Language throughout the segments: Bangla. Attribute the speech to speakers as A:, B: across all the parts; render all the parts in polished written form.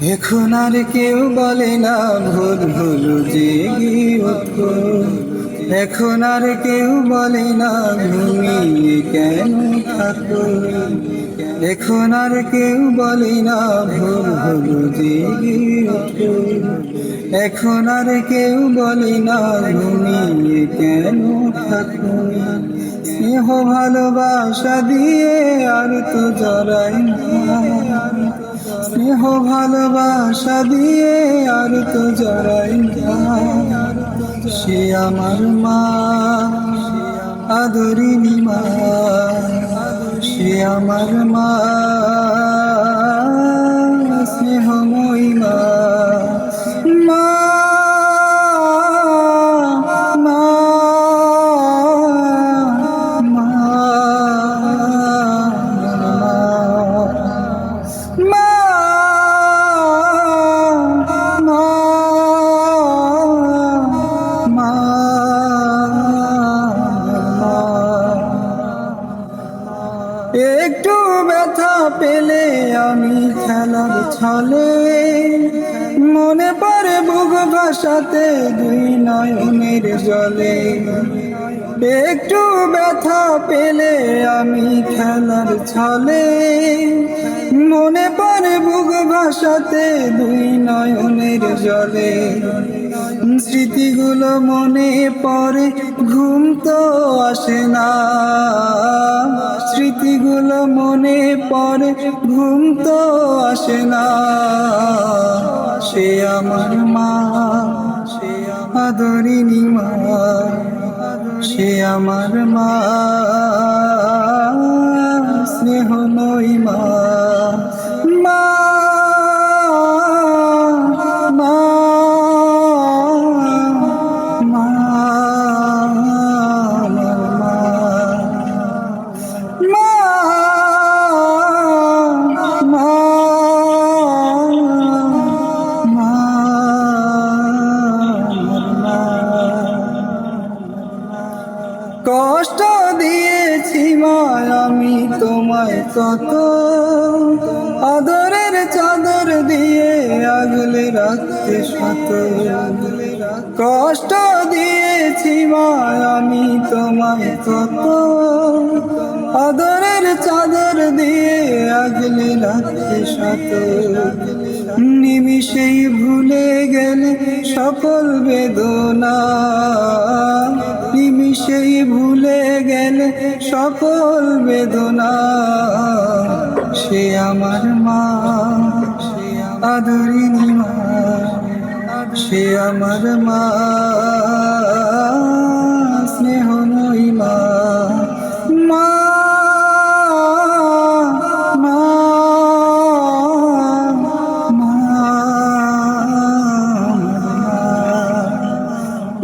A: এখন আর কেউ বলে না ভোর হলো জেগে ওঠো। এখন আর কেউ বলে না ঘুমিয়ে কেন থাকো। এখন আর কেউ বলে না ভোর হলো জেগে ওঠো। এখন আর কেউ বলে না ঘুমিয়ে কেন থাকো। স্নেহ ভালোবাসা দিয়ে আর তো জড়াই না। স্নেহ ভালোবাসা দিয়ে আর তো জড়াই না। সে আমার মা, আদরিনী মা। সে আমার মা, স্নেহময়ী মা। মা, মা, মা, মা, একটু ব্যথা পেলে আমি খেলার ছলে মনে পড়ে বুক ভাসাতে দুই নয়নের জলে। একটু ব্যথা পেলে আমি খেলার ছলে মনে পড়ে বুক ভাসাতে দুই নয়নের জলে। স্মৃতিগুলো মনে পড়ে ঘুম তো আসে না। স্মৃতিগুলো মনে পড়ে ঘুম তো আসে না। সে আমার মা, আদরিনী মা। সে আমার মা, স্নেহময়ী মা। মা, মা, মা, কষ্ট দিয়েছি মা আমি তোমায় কত, আদরের চাদর দিয়ে আগলে রাখতে শত। কষ্ট দিয়েছি মা আমি তোমায় কত, আদরের চাদর দিয়ে আগলে রাখতে শত। নিমিষেই ভুলে গেলে সকল বেদনা। নিমিষেই ভুলে গেলে সকল বেদনা। সে আমার মা, আদরিনী মা। সে আমার মা, স্নেহময়ী মা। মা, মা, মা,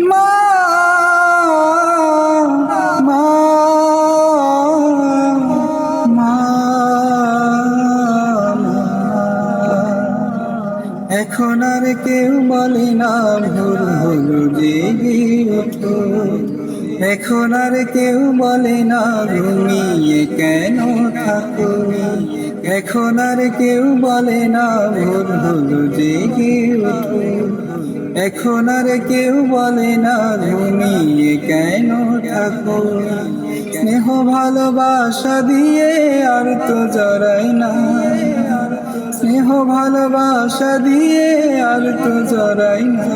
A: মা, এখন আর কেউ বলে না ভোর হলো জেগে ওঠো। এখন আর কেউ বলে না ঘুমিয়ে কেন থাকো। এখন আর কেউ বলে না ভোর হলো জেগে ওঠো। এখন আর কেউ বলে না ঘুমিয়ে কেন থাকো। স্নেহ ভালোবাসা দিয়ে আর তো জড়াই না। স্নেহ ভালোবাসা দিয়ে আর তো জড়াই না।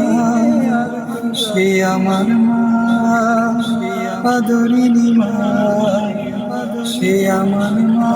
A: সে আমার মা, আদরিনী মা। সে আমার মা।